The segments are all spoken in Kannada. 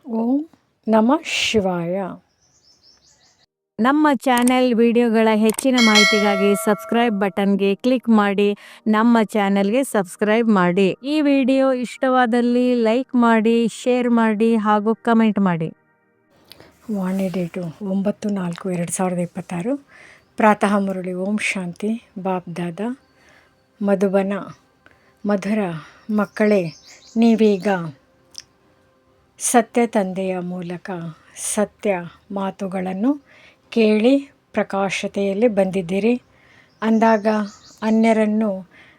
ಓಂ ನಮಃ ಶಿವಾಯ. ನಮ್ಮ ಚಾನೆಲ್ ವಿಡಿಯೋಗಳ ಹೆಚ್ಚಿನ ಮಾಹಿತಿಗಾಗಿ ಸಬ್ಸ್ಕ್ರೈಬ್ ಬಟನ್ಗೆ ಕ್ಲಿಕ್ ಮಾಡಿ ನಮ್ಮ ಚಾನೆಲ್ಗೆ ಸಬ್ಸ್ಕ್ರೈಬ್ ಮಾಡಿ. ಈ ವಿಡಿಯೋ ಇಷ್ಟವಾದಲ್ಲಿ ಲೈಕ್ ಮಾಡಿ, ಶೇರ್ ಮಾಡಿ ಹಾಗೂ ಕಮೆಂಟ್ ಮಾಡಿ. ವಾಣಿ ಡೇಟು 9/4/2026. ಪ್ರಾತಃ ಮುರಳಿ. ಓಂ ಶಾಂತಿ. ಬಾಪ್ ದಾದಾ ಮಧುಬನ. ಮಧುರ ಮಕ್ಕಳೇ, ನೀವೀಗ ಸತ್ಯ ತಂದೆಯ ಮೂಲಕ ಸತ್ಯ ಮಾತುಗಳನ್ನು ಕೇಳಿ ಪ್ರಕಾಶತೆಯಲ್ಲಿ ಬಂದಿದ್ದೀರಿ. ಅಂದಾಗ ಅನ್ಯರನ್ನು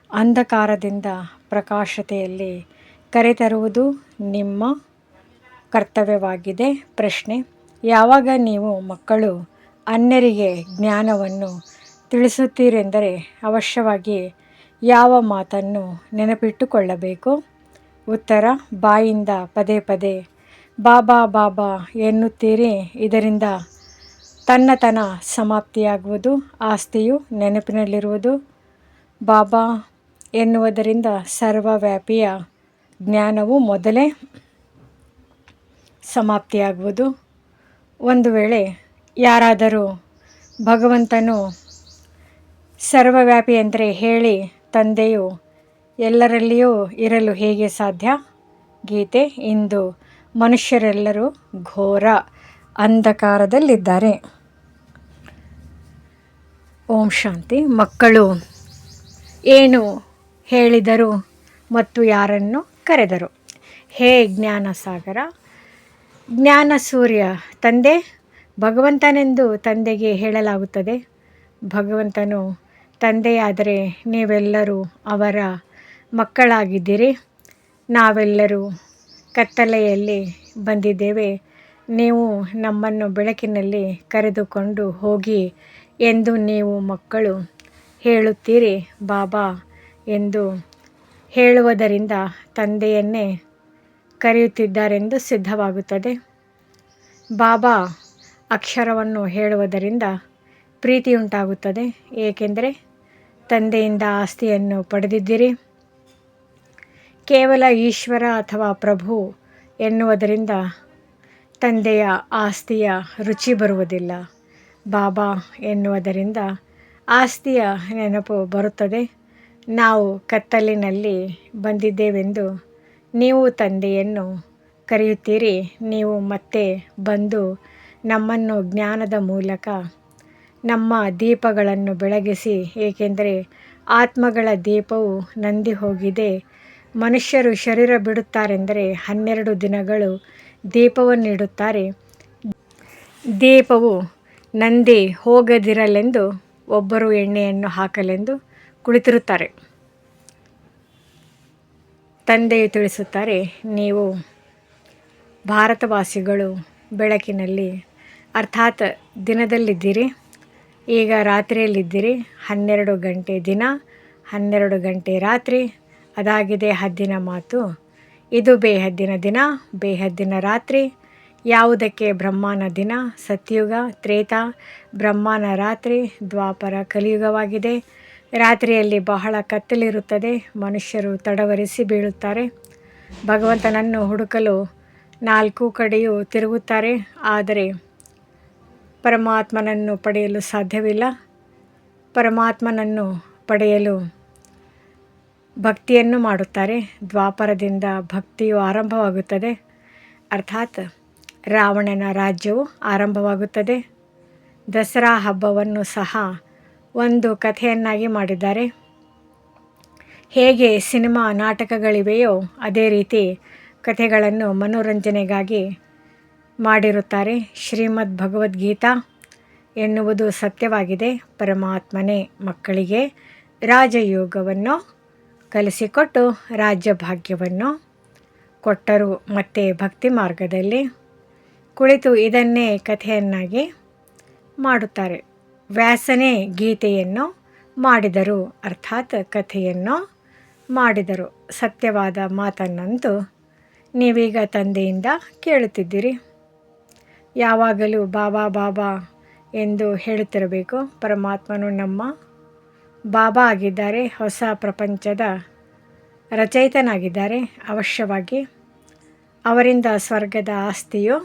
ಅಂಧಕಾರದಿಂದ ಪ್ರಕಾಶತೆಯಲ್ಲಿ ಕರೆತರುವುದು ನಿಮ್ಮ ಕರ್ತವ್ಯವಾಗಿದೆ. ಪ್ರಶ್ನೆ: ಯಾವಾಗ ನೀವು ಮಕ್ಕಳು ಅನ್ಯರಿಗೆ ಜ್ಞಾನವನ್ನು ತಿಳಿಸುತ್ತೀರೆಂದರೆ ಅವಶ್ಯವಾಗಿ ಯಾವ ಮಾತನ್ನು ನೆನಪಿಟ್ಟುಕೊಳ್ಳಬೇಕು? ಉತ್ತರ: ಬಾಯಿಂದ ಪದೇ ಪದೇ ಬಾಬಾ ಬಾಬಾ ಎನ್ನುತ್ತೀರಿ. ಇದರಿಂದ ತನ್ನತನ ಸಮಾಪ್ತಿಯಾಗುವುದು, ಆಸ್ತಿಯು ನೆನಪಿನಲ್ಲಿರುವುದು. ಬಾಬಾ ಎನ್ನುವುದರಿಂದ ಸರ್ವವ್ಯಾಪಿಯ ಜ್ಞಾನವು ಮೊದಲೇ ಸಮಾಪ್ತಿಯಾಗುವುದು. ಒಂದು ವೇಳೆ ಯಾರಾದರೂ ಭಗವಂತನು ಸರ್ವವ್ಯಾಪಿ ಎಂದರೆ ಹೇಳಿ, ತಂದೆಯು ಎಲ್ಲರಲ್ಲಿಯೂ ಇರಲು ಹೇಗೆ ಸಾಧ್ಯ? ಗೀತೆ: ಇಂದು ಮನುಷ್ಯರೆಲ್ಲರೂ ಘೋರ ಅಂಧಕಾರದಲ್ಲಿದ್ದಾರೆ. ಓಂ ಶಾಂತಿ. ಮಕ್ಕಳು ಏನು ಹೇಳಿದರು ಮತ್ತು ಯಾರನ್ನು ಕರೆದರು? ಹೇ ಜ್ಞಾನ ಸಾಗರ, ಜ್ಞಾನ ಸೂರ್ಯ ತಂದೆ ಭಗವಂತನೆಂದು ತಂದೆಗೆ ಹೇಳಲಾಗುತ್ತದೆ. ಭಗವಂತನು ತಂದೆಯಾದರೆ ನೀವೆಲ್ಲರೂ ಅವರ ಮಕ್ಕಳಾಗಿದ್ದೀರಿ. ನಾವೆಲ್ಲರೂ ಕತ್ತಲೆಯಲ್ಲಿ ಬಂದಿದ್ದೇವೆ. ನೀವು ನಮ್ಮನ್ನು ಬೆಳಕಿನಲ್ಲಿ ಕರೆದುಕೊಂಡು ಹೋಗಿ ಎಂದು ನೀವು ಮಕ್ಕಳು ಹೇಳುತ್ತೀರಿ. ಬಾಬಾ ಎಂದು ಹೇಳುವುದರಿಂದ ತಂದೆಯನ್ನೇ ಕರೆಯುತ್ತಿದ್ದಾರೆಂದು ಸಿದ್ಧವಾಗುತ್ತದೆ. ಬಾಬಾ ಅಕ್ಷರವನ್ನು ಹೇಳುವುದರಿಂದ ಪ್ರೀತಿಯುಂಟಾಗುತ್ತದೆ, ಏಕೆಂದರೆ ತಂದೆಯಿಂದ ಆಸ್ತಿಯನ್ನು ಪಡೆದಿದ್ದೀರಿ. ಕೇವಲ ಈಶ್ವರ ಅಥವಾ ಪ್ರಭು ಎನ್ನುವುದರಿಂದ ತಂದೆಯ ಆಸ್ತಿಯ ರುಚಿ ಬರುವುದಿಲ್ಲ. ಬಾಬಾ ಎನ್ನುವುದರಿಂದ ಆಸ್ತಿಯ ನೆನಪು ಬರುತ್ತದೆ. ನಾವು ಕತ್ತಲಿನಲ್ಲಿ ಬಂದಿದ್ದೇವೆಂದು ನೀವು ತಂದೆಯನ್ನು ಕರೆಯುತ್ತೀರಿ. ನೀವು ಮತ್ತೆ ಬಂದು ನಮ್ಮನ್ನು ಜ್ಞಾನದ ಮೂಲಕ ನಮ್ಮ ದೀಪಗಳನ್ನು ಬೆಳಗಿಸಿ, ಏಕೆಂದರೆ ಆತ್ಮಗಳ ದೀಪವು ನಂದಿ ಹೋಗಿದೆ. ಮನುಷ್ಯರು ಶರೀರ ಬಿಡುತ್ತಾರೆಂದರೆ 12 ದಿನಗಳು ದೀಪವನ್ನಿಡುತ್ತಾರೆ. ದೀಪವು ನಂದಿ ಹೋಗದಿರಲೆಂದು ಒಬ್ಬರು ಎಣ್ಣೆಯನ್ನು ಹಾಕಲೆಂದು ಕುಳಿತಿರುತ್ತಾರೆ. ತಂದೆಯು ತಿಳಿಸುತ್ತಾರೆ, ನೀವು ಭಾರತವಾಸಿಗಳು ಬೆಳಕಿನಲ್ಲಿ ಅರ್ಥಾತ್ ದಿನದಲ್ಲಿದ್ದೀರಿ. ಈಗ ರಾತ್ರಿಯಲ್ಲಿದ್ದೀರಿ. 12 ಗಂಟೆ ದಿನ, 12 ಗಂಟೆ ರಾತ್ರಿ. ಅದಾಗಿದೆ ಹದ್ದಿನ ಮಾತು. ಇದು ಬೇಹದ್ದಿನ ದಿನ, ಬೇಹದ್ದಿನ ರಾತ್ರಿ. ಯಾವುದಕ್ಕೆ ಬ್ರಹ್ಮನ ದಿನ, ಸತ್ಯುಗ, ತ್ರೇತ, ಬ್ರಹ್ಮನ ರಾತ್ರಿ, ದ್ವಾಪರ, ಕಲಿಯುಗವಾಗಿದೆ. ರಾತ್ರಿಯಲ್ಲಿ ಬಹಳ ಕತ್ತಲಿರುತ್ತದೆ. ಮನುಷ್ಯರು ತಡವರಿಸಿ ಬೀಳುತ್ತಾರೆ. ಭಗವಂತನನ್ನು ಹುಡುಕಲು 4 ಕಡೆಯೂ ತಿರುಗುತ್ತಾರೆ, ಆದರೆ ಪರಮಾತ್ಮನನ್ನು ಪಡೆಯಲು ಸಾಧ್ಯವಿಲ್ಲ. ಪರಮಾತ್ಮನನ್ನು ಪಡೆಯಲು ಭಕ್ತಿಯನ್ನು ಮಾಡುತ್ತಾರೆ. ದ್ವಾಪರದಿಂದ ಭಕ್ತಿಯು ಆರಂಭವಾಗುತ್ತದೆ, ಅರ್ಥಾತ್ ರಾವಣನ ರಾಜ್ಯವು ಆರಂಭವಾಗುತ್ತದೆ. ದಸರಾ ಹಬ್ಬವನ್ನು ಸಹ ಒಂದು ಕಥೆಯನ್ನಾಗಿ ಮಾಡಿದ್ದಾರೆ. ಹೇಗೆ ಸಿನಿಮಾ ನಾಟಕಗಳಿವೆಯೋ ಅದೇ ರೀತಿ ಕಥೆಗಳನ್ನು ಮನೋರಂಜನೆಗಾಗಿ ಮಾಡಿರುತ್ತಾರೆ. ಶ್ರೀಮದ್ ಭಗವದ್ಗೀತಾ ಎನ್ನುವುದು ಸತ್ಯವಾಗಿದೆ. ಪರಮಾತ್ಮನೇ ಮಕ್ಕಳಿಗೆ ರಾಜಯೋಗವನ್ನು ಕಲಿಸಿಕೊಟ್ಟು ರಾಜ್ಯಭಾಗ್ಯವನ್ನು ಕೊಟ್ಟರು. ಮತ್ತು ಭಕ್ತಿ ಮಾರ್ಗದಲ್ಲಿ ಕುಳಿತು ಇದನ್ನೇ ಕಥೆಯನ್ನಾಗಿ ಮಾಡುತ್ತಾರೆ. ವ್ಯಾಸನೇ ಗೀತೆಯನ್ನು ಮಾಡಿದರು, ಅರ್ಥಾತ್ ಕಥೆಯನ್ನು ಮಾಡಿದರು. ಸತ್ಯವಾದ ಮಾತನ್ನಂತೂ ನೀವೀಗ ತಂದೆಯಿಂದ ಕೇಳುತ್ತಿದ್ದೀರಿ. ಯಾವಾಗಲೂ ಬಾಬಾ ಬಾಬಾ ಎಂದು ಹೇಳುತ್ತಿರಬೇಕು. ಪರಮಾತ್ಮನು ನಮ್ಮ ಬಾಬಾ ಆಗಿದ್ದಾರೆ. ಹೊಸ ಪ್ರಪಂಚದ ರಚಯಿತನಾಗಿದ್ದಾರೆ. ಅವಶ್ಯವಾಗಿ ಅವರಿಂದ ಸ್ವರ್ಗದ ಆಸ್ತಿಯು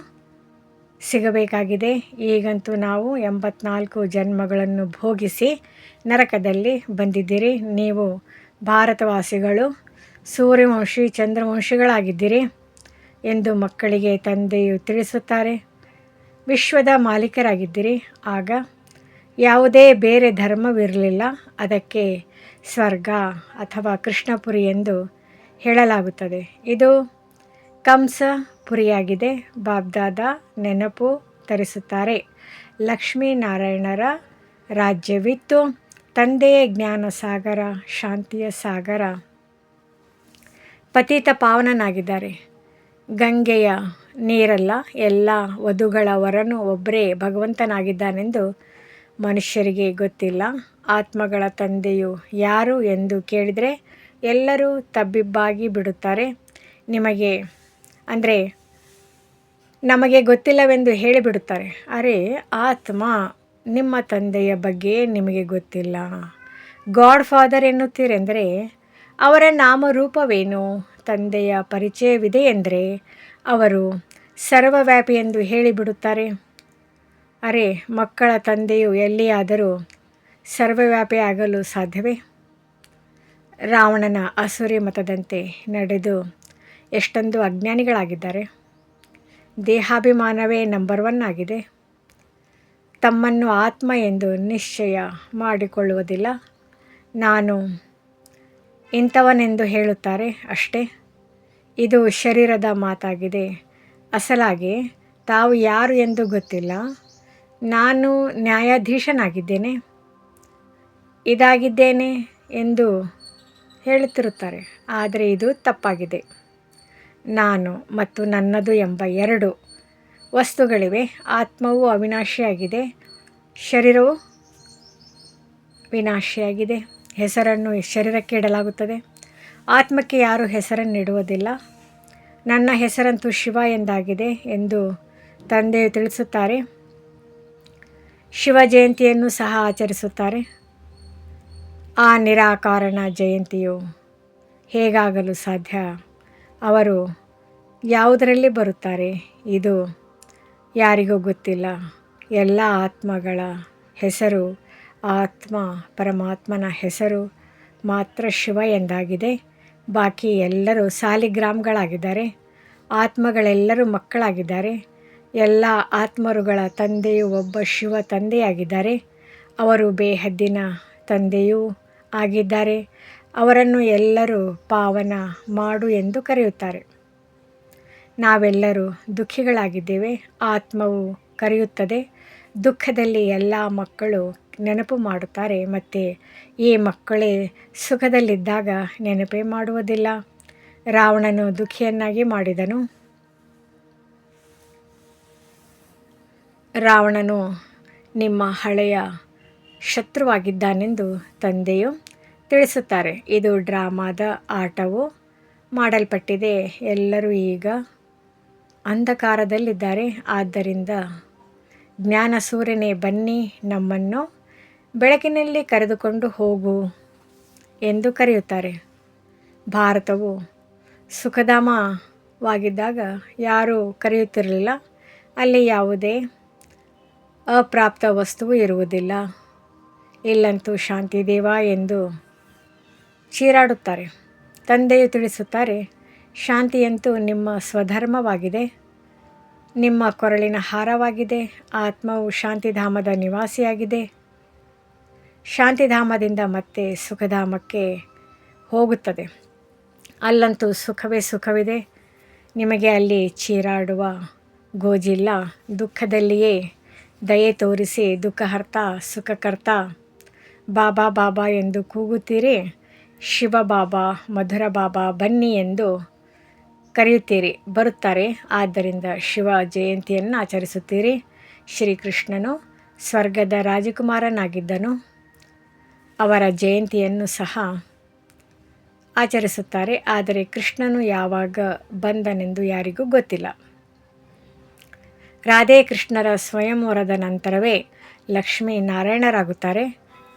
ಸಿಗಬೇಕಾಗಿದೆ. ಈಗಂತೂ ನಾವು 84 ಜನ್ಮಗಳನ್ನು ಭೋಗಿಸಿ ನರಕದಲ್ಲಿ ಬಂದಿದ್ದೀರಿ. ನೀವು ಭಾರತವಾಸಿಗಳು ಸೂರ್ಯವಂಶಿ ಚಂದ್ರವಂಶಿಗಳಾಗಿದ್ದೀರಿ ಎಂದು ಮಕ್ಕಳಿಗೆ ತಂದೆಯು ತಿಳಿಸುತ್ತಾರೆ. ವಿಶ್ವದ ಮಾಲೀಕರಾಗಿದ್ದೀರಿ. ಆಗ ಯಾವುದೇ ಬೇರೆ ಧರ್ಮವಿರಲಿಲ್ಲ. ಅದಕ್ಕೆ ಸ್ವರ್ಗ ಅಥವಾ ಕೃಷ್ಣಪುರಿ ಎಂದು ಹೇಳಲಾಗುತ್ತದೆ. ಇದು ಕಂಸಪುರಿಯಾಗಿದೆ. ಬಾಬ್ದಾದ ನೆನಪು ತರಿಸುತ್ತಾರೆ. ಲಕ್ಷ್ಮೀನಾರಾಯಣರ ರಾಜ್ಯವಿತ್ತು. ತಂದೆಯೇ ಜ್ಞಾನ ಸಾಗರ, ಶಾಂತಿಯ ಸಾಗರ. ಪತಿತ ಪಾವನನಾಗಿದ್ದಾರೆ. ಗಂಗೆಯ ನೀರಲ್ಲ, ಎಲ್ಲ ವಧುಗಳ ವರನು ಒಬ್ಬರೇ ಭಗವಂತನಾಗಿದ್ದಾನೆಂದು ಮನುಷ್ಯರಿಗೆ ಗೊತ್ತಿಲ್ಲ. ಆತ್ಮಗಳ ತಂದೆಯು ಯಾರು ಎಂದು ಕೇಳಿದರೆ ಎಲ್ಲರೂ ತಬ್ಬಿಬ್ಬಾಗಿ ಬಿಡುತ್ತಾರೆ. ನಮಗೆ ಗೊತ್ತಿಲ್ಲವೆಂದು ಹೇಳಿಬಿಡುತ್ತಾರೆ. ಅರೆ ಆತ್ಮ, ನಿಮ್ಮ ತಂದೆಯ ಬಗ್ಗೆ ನಿಮಗೆ ಗೊತ್ತಿಲ್ಲ. ಗಾಡ್ ಫಾದರ್ ಎನ್ನುತ್ತೀರೆಂದರೆ ಅವರ ನಾಮರೂಪವೇನು? ತಂದೆಯ ಪರಿಚಯವಿದೆ ಎಂದರೆ ಅವರು ಸರ್ವವ್ಯಾಪಿ ಎಂದು ಹೇಳಿಬಿಡುತ್ತಾರೆ. ಅರೆ ಮಕ್ಕಳ ತಂದೆಯು ಎಲ್ಲಿಯಾದರೂ ಸರ್ವವ್ಯಾಪಿ ಆಗಲು ಸಾಧ್ಯವೇ? ರಾವಣನ ಅಸುರಿ ಮತದಂತೆ ನಡೆದು ಎಷ್ಟೊಂದು ಅಜ್ಞಾನಿಗಳಾಗಿದ್ದಾರೆ. ದೇಹಾಭಿಮಾನವೇ ನಂಬರ್ 1 ಆಗಿದೆ. ತಮ್ಮನ್ನು ಆತ್ಮ ಎಂದು ನಿಶ್ಚಯ ಮಾಡಿಕೊಳ್ಳುವುದಿಲ್ಲ. ನಾನು ಇಂಥವನೆಂದು ಹೇಳುತ್ತಾರೆ ಅಷ್ಟೇ. ಇದು ಶರೀರದ ಮಾತಾಗಿದೆ. ಅಸಲಾಗಿ ತಾವು ಯಾರು ಎಂದು ಗೊತ್ತಿಲ್ಲ. ನಾನು ನ್ಯಾಯಾಧೀಶನಾಗಿದ್ದೇನೆ, ಇದಾಗಿದ್ದೇನೆ ಎಂದು ಹೇಳುತ್ತಿರುತ್ತಾರೆ. ಆದರೆ ಇದು ತಪ್ಪಾಗಿದೆ. ನಾನು ಮತ್ತು ನನ್ನದು ಎಂಬ 2 ವಸ್ತುಗಳಿವೆ. ಆತ್ಮವು ಅವಿನಾಶಿಯಾಗಿದೆ, ಶರೀರವು ವಿನಾಶಿಯಾಗಿದೆ. ಹೆಸರನ್ನು ಶರೀರಕ್ಕೆ ಇಡಲಾಗುತ್ತದೆ, ಆತ್ಮಕ್ಕೆ ಯಾರೂ ಹೆಸರನ್ನು ಇಡುವುದಿಲ್ಲ. ನನ್ನ ಹೆಸರಂತೂ ಶಿವ ಎಂದಾಗಿದೆ ಎಂದು ತಂದೆಯು ತಿಳಿಸುತ್ತಾರೆ. ಶಿವ ಜಯಂತಿಯನ್ನು ಸಹ ಆಚರಿಸುತ್ತಾರೆ. ಆ ನಿರಾಕಾರನ ಜಯಂತಿಯು ಹೇಗಾಗಲು ಸಾಧ್ಯ? ಅವರು ಯಾವುದರಲ್ಲಿ ಬರುತ್ತಾರೆ? ಇದು ಯಾರಿಗೂ ಗೊತ್ತಿಲ್ಲ. ಎಲ್ಲ ಆತ್ಮಗಳ ಹೆಸರು, ಆತ್ಮ ಪರಮಾತ್ಮನ ಹೆಸರು ಮಾತ್ರ ಶಿವ ಎಂದಾಗಿದೆ. ಬಾಕಿ ಎಲ್ಲರೂ ಸಾಲಿಗ್ರಾಮ್ಗಳಾಗಿದ್ದಾರೆ. ಆತ್ಮಗಳೆಲ್ಲರೂ ಮಕ್ಕಳಾಗಿದ್ದಾರೆ. ಎಲ್ಲ ಆತ್ಮರುಗಳ ತಂದೆಯು ಒಬ್ಬ ಶಿವ ತಂದೆಯಾಗಿದ್ದಾರೆ. ಅವರು ಬೇಹದ್ದಿನ ತಂದೆಯೂ ಆಗಿದ್ದಾರೆ. ಅವರನ್ನು ಎಲ್ಲರೂ ಪಾವನ ಮಾಡು ಎಂದು ಕರೆಯುತ್ತಾರೆ. ನಾವೆಲ್ಲರೂ ದುಃಖಿಗಳಾಗಿದ್ದೇವೆ. ಆತ್ಮವು ಕರೆಯುತ್ತದೆ. ದುಃಖದಲ್ಲಿ ಎಲ್ಲ ಮಕ್ಕಳು ನೆನಪು ಮಾಡುತ್ತಾರೆ. ಮತ್ತು ಈ ಮಕ್ಕಳೇ ಸುಖದಲ್ಲಿದ್ದಾಗ ನೆನಪೇ ಮಾಡುವುದಿಲ್ಲ. ರಾವಣನು ದುಃಖಿಯನ್ನಾಗಿ ಮಾಡಿದನು. ರಾವಣನು ನಿಮ್ಮ ಹಳೆಯ ಶತ್ರುವಾಗಿದ್ದಾನೆಂದು ತಂದೆಯು ತಿಳಿಸುತ್ತಾರೆ. ಇದು ಡ್ರಾಮಾದ ಆಟವು ಮಾಡಲ್ಪಟ್ಟಿದೆ. ಎಲ್ಲರೂ ಈಗ ಅಂಧಕಾರದಲ್ಲಿದ್ದಾರೆ. ಆದ್ದರಿಂದ ಜ್ಞಾನ ಸೂರ್ಯನೇ ಬನ್ನಿ, ನಮ್ಮನ್ನು ಬೆಳಕಿನಲ್ಲಿ ಕರೆದುಕೊಂಡು ಹೋಗು ಎಂದು ಕರೆಯುತ್ತಾರೆ. ಭಾರತವು ಸುಖಧಾಮವಾಗಿದ್ದಾಗ ಯಾರೂ ಕರೆಯುತ್ತಿರಲಿಲ್ಲ. ಅಲ್ಲಿ ಯಾವುದೇ ಅಪ್ರಾಪ್ತ ವಸ್ತುವು ಇರುವುದಿಲ್ಲ. ಇಲ್ಲಂತೂ ಶಾಂತಿದೇವ ಎಂದು ಚೀರಾಡುತ್ತಾರೆ. ತಂದೆಯು ತಿಳಿಸುತ್ತಾರೆ, ಶಾಂತಿಯಂತೂ ನಿಮ್ಮ ಸ್ವಧರ್ಮವಾಗಿದೆ, ನಿಮ್ಮ ಕೊರಳಿನ ಹಾರವಾಗಿದೆ. ಆತ್ಮವು ಶಾಂತಿಧಾಮದ ನಿವಾಸಿಯಾಗಿದೆ. ಶಾಂತಿಧಾಮದಿಂದ ಮತ್ತೆ ಸುಖಧಾಮಕ್ಕೆ ಹೋಗುತ್ತದೆ. ಅಲ್ಲಂತೂ ಸುಖವೇ ಸುಖವಿದೆ. ನಿಮಗೆ ಅಲ್ಲಿ ಚೀರಾಡುವ ಗೋಜಿಲ್ಲ. ದುಃಖದಲ್ಲಿಯೇ ದಯೆ ತೋರಿಸಿ ದುಃಖಹರ್ತ ಸುಖಕರ್ತ ಬಾಬಾ ಬಾಬಾ ಎಂದು ಕೂಗುತ್ತೀರಿ. ಶಿವ ಬಾಬಾ, ಮಧುರ ಬಾಬಾ ಬನ್ನಿ ಎಂದು ಕರೆಯುತ್ತೀರಿ, ಬರುತ್ತಾರೆ. ಆದ್ದರಿಂದ ಶಿವ ಜಯಂತಿಯನ್ನು ಆಚರಿಸುತ್ತೀರಿ. ಶ್ರೀಕೃಷ್ಣನು ಸ್ವರ್ಗದ ರಾಜಕುಮಾರನಾಗಿದ್ದನು. ಅವರ ಜಯಂತಿಯನ್ನು ಸಹ ಆಚರಿಸುತ್ತಾರೆ. ಆದರೆ ಕೃಷ್ಣನು ಯಾವಾಗ ಬಂದನೆಂದು ಯಾರಿಗೂ ಗೊತ್ತಿಲ್ಲ. ರಾಧೆ ಕೃಷ್ಣರ ಸ್ವಯಂವರದ ನಂತರವೇ ಲಕ್ಷ್ಮೀ ನಾರಾಯಣರಾಗುತ್ತಾರೆ.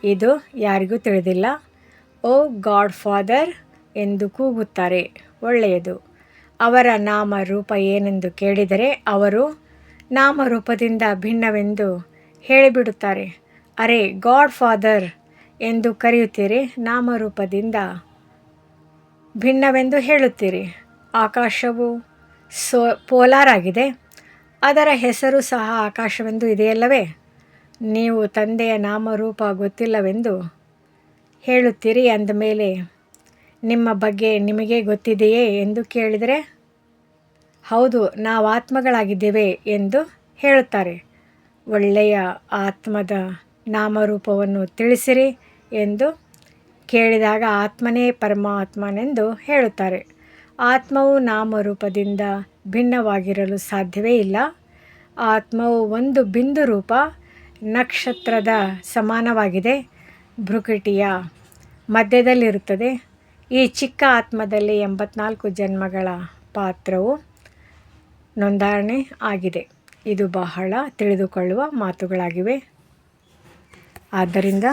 ಇದು ಯಾರಿಗೂ ತಿಳಿದಿಲ್ಲ. ಓ ಗಾಡ್ ಫಾದರ್ ಎಂದು ಕೂಗುತ್ತಾರೆ. ಒಳ್ಳೆಯದು. ಅವರ ನಾಮರೂಪ ಏನೆಂದು ಕೇಳಿದರೆ ಅವರು ನಾಮರೂಪದಿಂದ ಭಿನ್ನವೆಂದು ಹೇಳಿಬಿಡುತ್ತಾರೆ. ಅರೆ, ಗಾಡ್ ಫಾದರ್ ಎಂದು ಕರೆಯುತ್ತೀರಿ, ನಾಮರೂಪದಿಂದ ಭಿನ್ನವೆಂದು ಹೇಳುತ್ತೀರಿ. ಆಕಾಶವು ಪೋಲಾರ್ ಆಗಿದೆ, ಅದರ ಹೆಸರು ಸಹ ಆಕಾಶವೆಂದು ಇದೆಯಲ್ಲವೇ? ನೀವು ತಂದೆಯ ನಾಮರೂಪ ಗೊತ್ತಿಲ್ಲವೆಂದು ಹೇಳುತ್ತೀರಿ, ಅಂದಮೇಲೆ ನಿಮ್ಮ ಬಗ್ಗೆ ನಿಮಗೆ ಗೊತ್ತಿದೆಯೇ ಎಂದು ಕೇಳಿದರೆ, ಹೌದು, ನಾವು ಆತ್ಮಗಳಾಗಿದ್ದೇವೆ ಎಂದು ಹೇಳುತ್ತಾರೆ. ಒಳ್ಳೆಯ ಆತ್ಮದ ನಾಮರೂಪವನ್ನು ತಿಳಿಸಿರಿ ಎಂದು ಕೇಳಿದಾಗ ಆತ್ಮನೇ ಪರಮಾತ್ಮನೆಂದು ಹೇಳುತ್ತಾರೆ. ಆತ್ಮವು ನಾಮರೂಪದಿಂದ ಭಿನ್ನವಾಗಿರಲು ಸಾಧ್ಯವೇ ಇಲ್ಲ. ಆತ್ಮವು ಒಂದು ಬಿಂದು ರೂಪ ನಕ್ಷತ್ರದ ಸಮಾನವಾಗಿದೆ, ಭ್ರುಕುಟಿಯ ಮಧ್ಯದಲ್ಲಿರುತ್ತದೆ. ಈ ಚಿಕ್ಕ ಆತ್ಮದಲ್ಲಿ 84 ಜನ್ಮಗಳ ಪಾತ್ರವು ನೋಂದಣಿ ಆಗಿದೆ. ಇದು ಬಹಳ ತಿಳಿದುಕೊಳ್ಳುವ ಮಾತುಗಳಾಗಿವೆ. ಆದ್ದರಿಂದ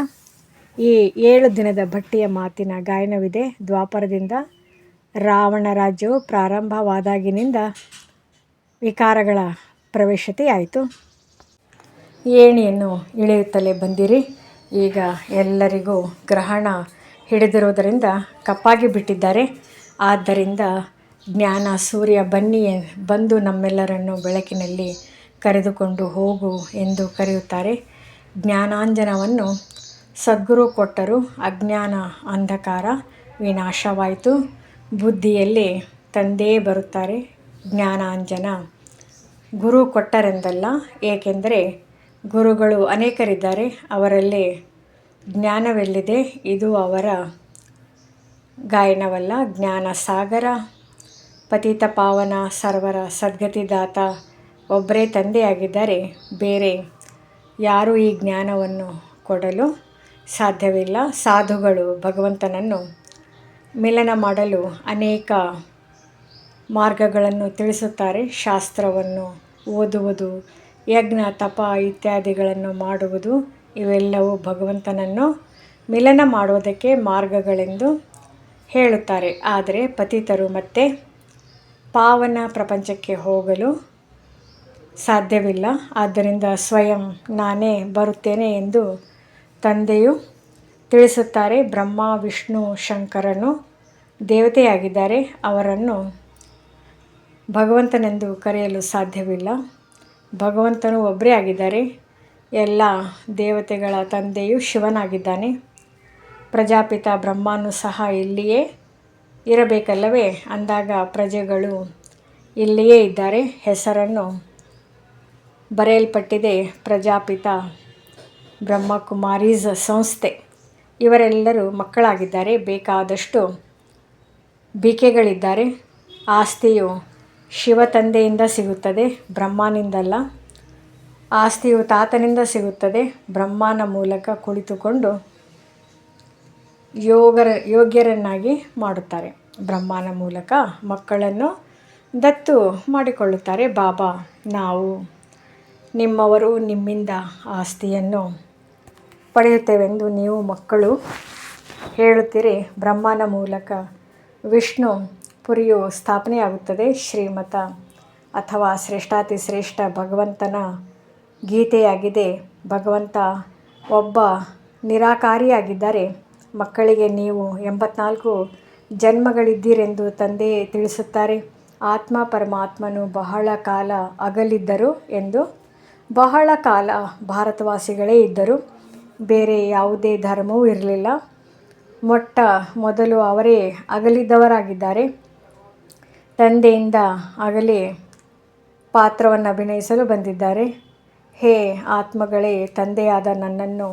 ಈ 7 ದಿನದ ಭಟ್ಟಿಯ ಮಾತಿನ ಗಾಯನವಿದೆ. ದ್ವಾಪರದಿಂದ ರಾವಣ ರಾಜ್ಯವು ಪ್ರಾರಂಭವಾದಾಗಿನಿಂದ ವಿಕಾರಗಳ ಪ್ರವೇಶತೆಯಾಯಿತು. ಏಣಿಯನ್ನು ಇಳಿಯುತ್ತಲೇ ಬಂದಿರಿ. ಈಗ ಎಲ್ಲರಿಗೂ ಗ್ರಹಣ ಹಿಡಿದಿರುವುದರಿಂದ ಕಪ್ಪಾಗಿ ಬಿಟ್ಟಿದ್ದಾರೆ. ಆದ್ದರಿಂದ ಜ್ಞಾನ ಸೂರ್ಯ ಬಂದು ನಮ್ಮೆಲ್ಲರನ್ನು ಬೆಳಕಿನಲ್ಲಿ ಕರೆದುಕೊಂಡು ಹೋಗು ಎಂದು ಕರೆಯುತ್ತಾರೆ. ಜ್ಞಾನಾಂಜನವನ್ನು ಸದ್ಗುರು ಕೊಟ್ಟರು. ಅಜ್ಞಾನ ಅಂಧಕಾರ ವಿನಾಶವಾಯಿತು. ಬುದ್ಧಿಯಲ್ಲಿ ತಂದೆಯೇ ಬರುತ್ತಾರೆ. ಜ್ಞಾನಾಂಜನ ಗುರು ಕೊಟ್ಟರೆಂದಲ್ಲ, ಏಕೆಂದರೆ ಗುರುಗಳು ಅನೇಕರಿದ್ದಾರೆ. ಅವರಲ್ಲಿ ಜ್ಞಾನವೆಲ್ಲಿದೆ? ಇದು ಅವರ ಗಾಯನವಲ್ಲ. ಜ್ಞಾನ ಸಾಗರ, ಪತಿತ ಪಾವನ, ಸರ್ವರ ಸದ್ಗತಿದಾತ ಒಬ್ಬರೇ ತಂದೆಯಾಗಿದ್ದಾರೆ. ಬೇರೆ ಯಾರೂ ಈ ಜ್ಞಾನವನ್ನು ಕೊಡಲು ಸಾಧ್ಯವಿಲ್ಲ. ಸಾಧುಗಳು ಭಗವಂತನನ್ನು ಮಿಲನ ಮಾಡಲು ಅನೇಕ ಮಾರ್ಗಗಳನ್ನು ತಿಳಿಸುತ್ತಾರೆ. ಶಾಸ್ತ್ರವನ್ನು ಓದುವುದು, ಯಜ್ಞ ತಪ ಇತ್ಯಾದಿಗಳನ್ನು ಮಾಡುವುದು, ಇವೆಲ್ಲವೂ ಭಗವಂತನನ್ನು ಮಿಲನ ಮಾಡುವುದಕ್ಕೆ ಮಾರ್ಗಗಳೆಂದು ಹೇಳುತ್ತಾರೆ. ಆದರೆ ಪತಿತರು ಮತ್ತೆ ಪಾವನ ಪ್ರಪಂಚಕ್ಕೆ ಹೋಗಲು ಸಾಧ್ಯವಿಲ್ಲ. ಆದ್ದರಿಂದ ಸ್ವಯಂ ನಾನೇ ಬರುತ್ತೇನೆ ಎಂದು ತಂದೆಯು ತಿಳಿಸುತ್ತಾರೆ. ಬ್ರಹ್ಮ, ವಿಷ್ಣು, ಶಂಕರನು ದೇವತೆಯಾಗಿದ್ದಾರೆ. ಅವರನ್ನು ಭಗವಂತನೆಂದು ಕರೆಯಲು ಸಾಧ್ಯವಿಲ್ಲ. ಭಗವಂತನು ಒಬ್ಬರೇ ಆಗಿದ್ದಾರೆ. ಎಲ್ಲ ದೇವತೆಗಳ ತಂದೆಯು ಶಿವನಾಗಿದ್ದಾನೆ. ಪ್ರಜಾಪಿತ ಬ್ರಹ್ಮನು ಸಹ ಇಲ್ಲಿಯೇ ಇರಬೇಕಲ್ಲವೇ? ಅಂದಾಗ ಪ್ರಜೆಗಳು ಇಲ್ಲಿಯೇ ಇದ್ದಾರೆ. ಹೆಸರನ್ನು ಬರೆಯಲ್ಪಟ್ಟಿದೆ. ಪ್ರಜಾಪಿತ ಬ್ರಹ್ಮಕುಮಾರೀಸ್ ಸಂಸ್ಥೆ. ಇವರೆಲ್ಲರೂ ಮಕ್ಕಳಾಗಿದ್ದಾರೆ. ಬೇಕಾದಷ್ಟು ಬಿಕೆಗಳಿದ್ದಾರೆ. ಆಸ್ತಿಯು ಶಿವ ತಂದೆಯಿಂದ ಸಿಗುತ್ತದೆ, ಬ್ರಹ್ಮನಿಂದಲ್ಲ. ಆಸ್ತಿಯು ತಾತನಿಂದ ಸಿಗುತ್ತದೆ. ಬ್ರಹ್ಮನ ಮೂಲಕ ಕುಳಿತುಕೊಂಡು ಯೋಗ್ಯರನ್ನಾಗಿ ಮಾಡುತ್ತಾರೆ. ಬ್ರಹ್ಮನ ಮೂಲಕ ಮಕ್ಕಳನ್ನು ದತ್ತು ಮಾಡಿಕೊಳ್ಳುತ್ತಾರೆ. ಬಾಬಾ, ನಾವು ನಿಮ್ಮವರು, ನಿಮ್ಮಿಂದ ಆಸ್ತಿಯನ್ನು ಪಡೆಯುತ್ತೇವೆಂದು ನೀವು ಮಕ್ಕಳು ಹೇಳುತ್ತೀರಿ. ಬ್ರಹ್ಮನ ಮೂಲಕ ವಿಷ್ಣು ಪುರಿಯು ಸ್ಥಾಪನೆಯಾಗುತ್ತದೆ. ಶ್ರೀಮತ ಅಥವಾ ಶ್ರೇಷ್ಠಾತಿ ಶ್ರೇಷ್ಠ ಭಗವಂತನ ಗೀತೆಯಾಗಿದೆ. ಭಗವಂತ ಒಬ್ಬ ನಿರಾಕಾರಿಯಾಗಿದ್ದಾರೆ. ಮಕ್ಕಳಿಗೆ ನೀವು 84 ಜನ್ಮಗಳಿದ್ದೀರೆಂದು ತಂದೆಯೇ ತಿಳಿಸುತ್ತಾರೆ. ಆತ್ಮ ಪರಮಾತ್ಮನು ಬಹಳ ಕಾಲ ಅಗಲಿದ್ದರು ಎಂದು. ಬಹಳ ಕಾಲ ಭಾರತವಾಸಿಗಳೇ ಇದ್ದರು. ಬೇರೆ ಯಾವುದೇ ಧರ್ಮವೂ ಇರಲಿಲ್ಲ. ಮೊಟ್ಟ ಮೊದಲು ಅವರೇ ಅಗಲಿದವರಾಗಿದ್ದಾರೆ. ತಂದೆಯಿಂದ ಅಗಲಿ ಪಾತ್ರವನ್ನು ಅಭಿನಯಿಸಲು ಬಂದಿದ್ದಾರೆ. ಹೇ ಆತ್ಮಗಳೇ, ತಂದೆಯಾದ ನನ್ನನ್ನು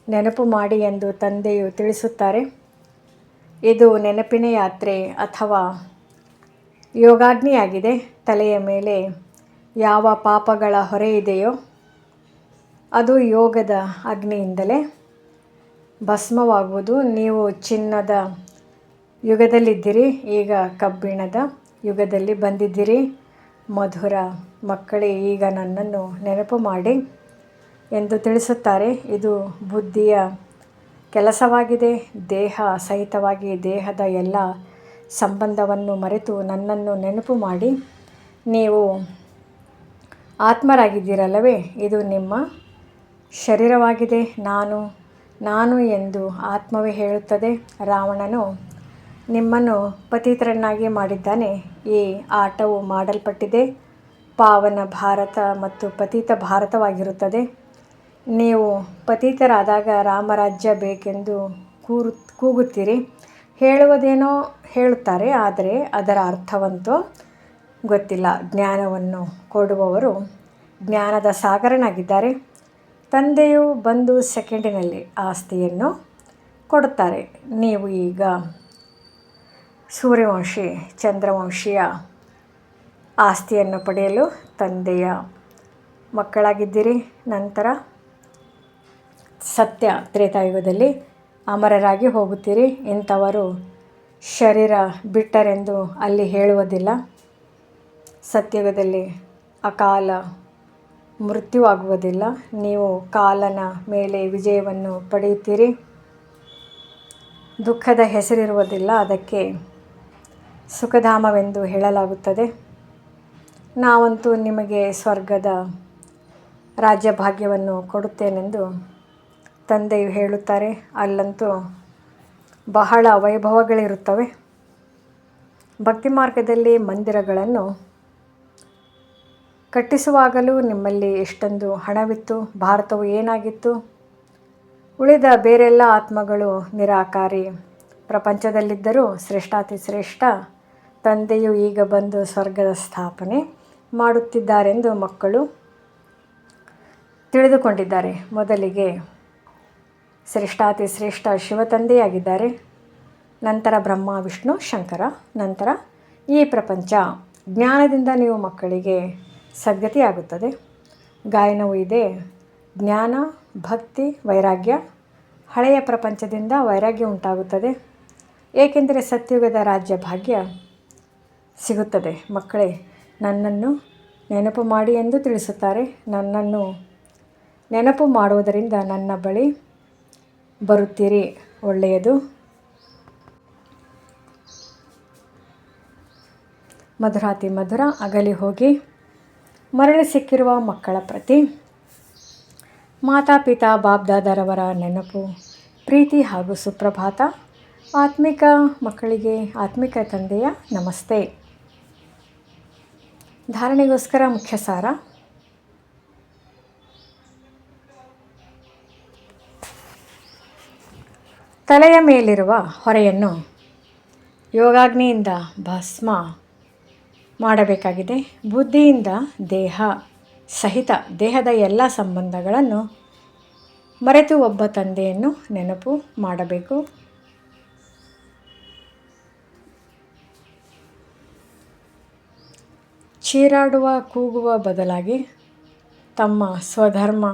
ನೆನಪು ಮಾಡಿ ಎಂದು ತಂದೆಯು ತಿಳಿಸುತ್ತಾರೆ. ಇದು ನೆನಪಿನ ಯಾತ್ರೆ ಅಥವಾ ಯೋಗಾಗ್ನಿಯಾಗಿದೆ. ತಲೆಯ ಮೇಲೆ ಯಾವ ಪಾಪಗಳ ಹೊರೆ ಇದೆಯೋ ಅದು ಯೋಗದ ಅಗ್ನಿಯಿಂದಲೇ ಭಸ್ಮವಾಗುವುದು. ನೀವು ಚಿನ್ನದ ಯುಗದಲ್ಲಿದ್ದಿರಿ, ಈಗ ಕಬ್ಬಿಣದ ಯುಗದಲ್ಲಿ ಬಂದಿದ್ದೀರಿ. ಮಧುರ ಮಕ್ಕಳೇ, ಈಗ ನನ್ನನ್ನು ನೆನಪು ಮಾಡಿ ಎಂದು ತಿಳಿಸುತ್ತಾರೆ. ಇದು ಬುದ್ಧಿಯ ಕೆಲಸವಾಗಿದೆ. ದೇಹ ಸಹಿತವಾಗಿ ದೇಹದ ಎಲ್ಲ ಸಂಬಂಧವನ್ನು ಮರೆತು ನನ್ನನ್ನು ನೆನಪು ಮಾಡಿ. ನೀವು ಆತ್ಮರಾಗಿದ್ದೀರಲ್ಲವೇ? ಇದು ನಿಮ್ಮ ಶರೀರವಾಗಿದೆ. ನಾನು ಎಂದು ಆತ್ಮವೇ ಹೇಳುತ್ತದೆ. ರಾವಣನು ನಿಮ್ಮನ್ನು ಪತಿತರನ್ನಾಗಿ ಮಾಡಿದ್ದಾನೆ. ಈ ಆಟವು ಮಾಡಲ್ಪಟ್ಟಿದೆ. ಪಾವನ ಭಾರತ ಮತ್ತು ಪತಿತ ಭಾರತವಾಗಿರುತ್ತದೆ. ನೀವು ಪತಿತರಾದಾಗ ರಾಮರಾಜ್ಯ ಬೇಕೆಂದು ಕೂಗುತ್ತೀರಿ. ಹೇಳುವುದೇನೋ ಹೇಳುತ್ತಾರೆ, ಆದರೆ ಅದರ ಅರ್ಥವಂತೂ ಗೊತ್ತಿಲ್ಲ. ಜ್ಞಾನವನ್ನು ಕೊಡುವವರು ಜ್ಞಾನದ ಸಾಗರನಾಗಿದ್ದಾರೆ. ತಂದೆಯು ಬಂದು ಸೆಕೆಂಡಿನಲ್ಲಿ ಆಸ್ತಿಯನ್ನು ಕೊಡುತ್ತಾರೆ. ನೀವು ಈಗ ಸೂರ್ಯವಂಶಿ ಚಂದ್ರವಂಶೀಯ ಆಸ್ತಿಯನ್ನು ಪಡೆಯಲು ತಂದೆಯ ಮಕ್ಕಳಾಗಿದ್ದೀರಿ. ನಂತರ ಸತ್ಯ ತ್ರೇತಾಯುಗದಲ್ಲಿ ಅಮರರಾಗಿ ಹೋಗುತ್ತೀರಿ. ಇಂಥವರು ಶರೀರ ಬಿಟ್ಟರೆಂದು ಅಲ್ಲಿ ಹೇಳುವುದಿಲ್ಲ. ಸತ್ಯಯುಗದಲ್ಲಿ ಅಕಾಲ ಮೃತ್ಯುವಾಗುವುದಿಲ್ಲ. ನೀವು ಕಾಲನ ಮೇಲೆ ವಿಜಯವನ್ನು ಪಡೆಯುತ್ತೀರಿ. ದುಃಖದ ಹೆಸರಿರುವುದಿಲ್ಲ. ಅದಕ್ಕೆ ಸುಖಧಾಮವೆಂದು ಹೇಳಲಾಗುತ್ತದೆ. ನಾವಂತೂ ನಿಮಗೆ ಸ್ವರ್ಗದ ರಾಜ್ಯಭಾಗ್ಯವನ್ನು ಕೊಡುತ್ತೇನೆಂದು ತಂದೆಯು ಹೇಳುತ್ತಾರೆ. ಅಲ್ಲಂತೂ ಬಹಳ ವೈಭವಗಳಿರುತ್ತವೆ. ಭಕ್ತಿ ಮಾರ್ಗದಲ್ಲಿ ಮಂದಿರಗಳನ್ನು ಕಟ್ಟಿಸುವಾಗಲೂ ನಿಮ್ಮಲ್ಲಿ ಎಷ್ಟೊಂದು ಹಣವಿತ್ತು. ಭಾರತವು ಏನಾಗಿತ್ತು? ಉಳಿದ ಬೇರೆಲ್ಲ ಆತ್ಮಗಳು ನಿರಾಕಾರಿ ಪ್ರಪಂಚದಲ್ಲಿದ್ದರೂ ಶ್ರೇಷ್ಠಾತಿ ಶ್ರೇಷ್ಠ ತಂದೆಯು ಈಗ ಬಂದು ಸ್ವರ್ಗದ ಸ್ಥಾಪನೆ ಮಾಡುತ್ತಿದ್ದಾರೆಂದು ಮಕ್ಕಳು ತಿಳಿದುಕೊಂಡಿದ್ದಾರೆ. ಮೊದಲಿಗೆ ಶ್ರೇಷ್ಠಾತಿ ಶ್ರೇಷ್ಠ ಶಿವತಂದೆಯಾಗಿದ್ದಾರೆ. ನಂತರ ಬ್ರಹ್ಮ, ವಿಷ್ಣು, ಶಂಕರ, ನಂತರ ಈ ಪ್ರಪಂಚ. ಜ್ಞಾನದಿಂದ ನೀವು ಮಕ್ಕಳಿಗೆ ಸದ್ಗತಿಯಾಗುತ್ತದೆ. ಗಾಯನವೂ ಇದೆ. ಜ್ಞಾನ, ಭಕ್ತಿ, ವೈರಾಗ್ಯ. ಹಳೆಯ ಪ್ರಪಂಚದಿಂದ ವೈರಾಗ್ಯ ಉಂಟಾಗುತ್ತದೆ, ಏಕೆಂದರೆ ಸತ್ಯುಗದ ರಾಜ್ಯ ಭಾಗ್ಯ ಸಿಗುತ್ತದೆ. ಮಕ್ಕಳೇ, ನನ್ನನ್ನು ನೆನಪು ಮಾಡಿ ಎಂದು ತಿಳಿಸುತ್ತಾರೆ. ನನ್ನನ್ನು ನೆನಪು ಮಾಡುವುದರಿಂದ ನನ್ನ ಬಳಿ ಬರುತ್ತೀರಿ. ಒಳ್ಳೆಯದು. ಮಧುರಾತಿ ಮಧುರ. ಅಗಲಿ ಹೋಗಿ ಮರಳಿ ಸಿಕ್ಕಿರುವ ಮಕ್ಕಳ ಪ್ರತಿ ಮಾತಾಪಿತಾ ಬಾಬ್ದಾದರವರ ನೆನಪು, ಪ್ರೀತಿ ಹಾಗೂ ಸುಪ್ರಭಾತ. ಆತ್ಮಿಕ ಮಕ್ಕಳಿಗೆ ಆತ್ಮಿಕ ತಂದೆಯ ನಮಸ್ತೆ. ಧಾರಣೆಗೋಸ್ಕರ ಮುಖ್ಯ ಸಾರ. ತಲೆಯ ಮೇಲಿರುವ ಹೊರೆಯನ್ನು ಯೋಗಾಗ್ನಿಯಿಂದ ಭಸ್ಮ ಮಾಡಬೇಕಾಗಿದೆ. ಬುದ್ಧಿಯಿಂದ ದೇಹ ಸಹಿತ ದೇಹದ ಎಲ್ಲ ಸಂಬಂಧಗಳನ್ನು ಮರೆತು ಒಬ್ಬ ತಂದೆಯನ್ನು ನೆನಪು ಮಾಡಬೇಕು. ಚೀರಾಡುವ ಕೂಗುವ ಬದಲಾಗಿ ತಮ್ಮ ಸ್ವಧರ್ಮ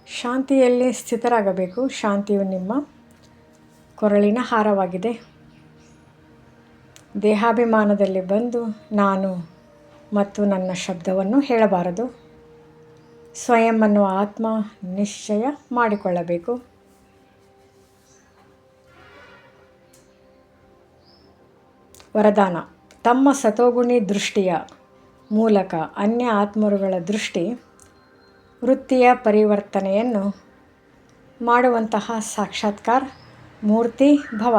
ಶಾಂತಿಯಲ್ಲಿ ಸ್ಥಿತರಾಗಬೇಕು. ಶಾಂತಿಯು ನಿಮ್ಮ ಕೊರಳಿನ ಹಾರವಾಗಿದೆ. ದೇಹಾಭಿಮಾನದಲ್ಲಿ ಬಂದು ನಾನು ಮತ್ತು ನನ್ನ ಶಬ್ದವನ್ನು ಹೇಳಬಾರದು. ಸ್ವಯಂ ಅನ್ನುವ ಆತ್ಮ ನಿಶ್ಚಯ ಮಾಡಿಕೊಳ್ಳಬೇಕು. ವರದಾನ. ತಮ್ಮ ಸತೋಗುಣಿ ದೃಷ್ಟಿಯ ಮೂಲಕ ಅನ್ಯ ಆತ್ಮರುಗಳ ದೃಷ್ಟಿ ವೃತ್ತಿಯ ಪರಿವರ್ತನೆಯನ್ನು ಮಾಡುವಂತಹ ಸಾಕ್ಷಾತ್ಕಾರ ಮೂರ್ತಿ ಭವ.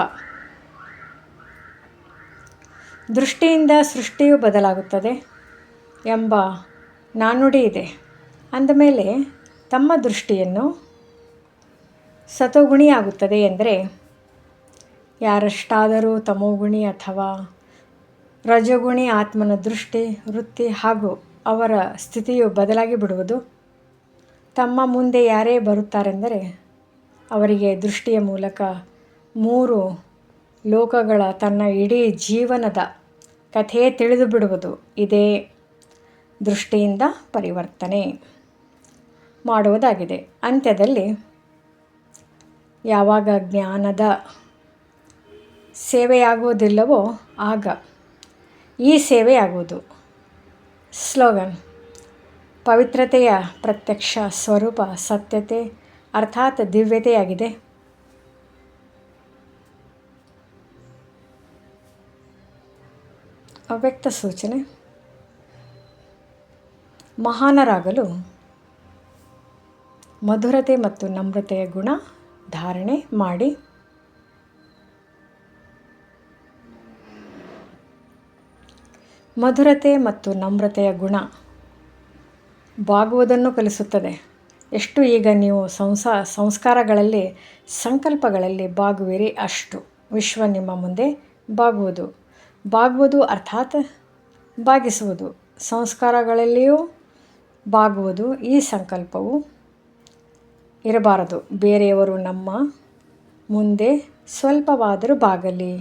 ದೃಷ್ಟಿಯಿಂದ ಸೃಷ್ಟಿಯು ಬದಲಾಗುತ್ತದೆ ಎಂಬ ನಾಣ್ಣುಡಿ ಇದೆ. ಅಂದಮೇಲೆ ತಮ್ಮ ದೃಷ್ಟಿಯನ್ನು ಸತೋಗುಣಿಯಾಗುತ್ತದೆ ಎಂದರೆ ಯಾರಷ್ಟಾದರೂ ತಮೋಗುಣಿ ಅಥವಾ ರಜೋಗುಣಿ ಆತ್ಮನ ದೃಷ್ಟಿ, ವೃತ್ತಿ ಹಾಗೂ ಅವರ ಸ್ಥಿತಿಯು ಬದಲಾಗಿ ಬಿಡುವುದು. ತಮ್ಮ ಮುಂದೆ ಯಾರೇ ಬರುತ್ತಾರೆಂದರೆ ಅವರಿಗೆ ದೃಷ್ಟಿಯ ಮೂಲಕ 3 ಲೋಕಗಳ ತನ್ನ ಇಡೀ ಜೀವನದ ಕಥೆಯೇ ತಿಳಿದು ಬಿಡುವುದು. ಇದೇ ದೃಷ್ಟಿಯಿಂದ ಪರಿವರ್ತನೆ ಮಾಡುವುದಾಗಿದೆ. ಅಂತ್ಯದಲ್ಲಿ ಯಾವಾಗ ಜ್ಞಾನದ ಸೇವೆಯಾಗುವುದಿಲ್ಲವೋ ಆಗ ಈ ಸೇವೆಯಾಗುವುದು. ಸ್ಲೋಗನ್. ಪವಿತ್ರತೆಯ ಪ್ರತ್ಯಕ್ಷ ಸ್ವರೂಪ ಸತ್ಯತೆ ಅರ್ಥಾತ್ ದಿವ್ಯತೆಯಾಗಿದೆ. ಅವ್ಯಕ್ತ ಸೂಚನೆ. ಮಹಾನರಾಗಲು ಮಧುರತೆ ಮತ್ತು ನಮ್ರತೆಯ ಗುಣ ಧಾರಣೆ ಮಾಡಿ. ಮಧುರತೆ ಮತ್ತು ನಮ್ರತೆಯ ಗುಣ ಬಾಗುವುದನ್ನು ಕಲಿಸುತ್ತದೆ. ಎಷ್ಟು ಈಗ ನೀವು ಸಂಸ್ಕಾರಗಳಲ್ಲಿ ಸಂಕಲ್ಪಗಳಲ್ಲಿ ಬಾಗುವಿರಿ, ಅಷ್ಟು ವಿಶ್ವ ನಿಮ್ಮ ಮುಂದೆ ಬಾಗುವುದು ಅರ್ಥಾತ್ ಬಾಗಿಸುವುದು. ಸಂಸ್ಕಾರಗಳಲ್ಲಿಯೂ ಬಾಗುವುದು. ಈ ಸಂಕಲ್ಪವು ಇರಬಾರದು. ಬೇರೆಯವರು ನಮ್ಮ ಮುಂದೆ ಸ್ವಲ್ಪವಾದರೂ ಬಾಗಲಿ,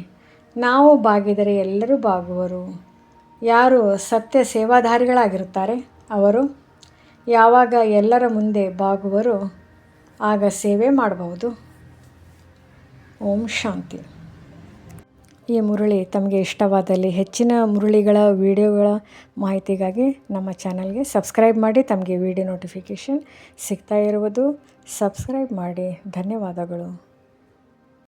ನಾವು ಬಾಗಿದರೆ ಎಲ್ಲರೂ ಬಾಗುವರು. ಯಾರು ಸತ್ಯ ಸೇವಾಧಾರಿಗಳಾಗಿರುತ್ತಾರೆ ಅವರು ಯಾವಾಗ ಎಲ್ಲರ ಮುಂದೆ ಬಾಗುವರೋ ಆಗ ಸೇವೆ ಮಾಡಬಹುದು. ಓಂ ಶಾಂತಿ. ಈ ಮುರಳಿ ತಮಗೆ ಇಷ್ಟವಾದಲ್ಲಿ ಹೆಚ್ಚಿನ ಮುರಳಿಗಳ ವಿಡಿಯೋಗಳ ಮಾಹಿತಿಗಾಗಿ ನಮ್ಮ ಚಾನಲ್ಗೆ ಸಬ್ಸ್ಕ್ರೈಬ್ ಮಾಡಿ. ತಮಗೆ ವಿಡಿಯೋ ನೋಟಿಫಿಕೇಷನ್ ಸಿಗ್ತಾ ಇರುವುದು. ಸಬ್ಸ್ಕ್ರೈಬ್ ಮಾಡಿ. ಧನ್ಯವಾದಗಳು.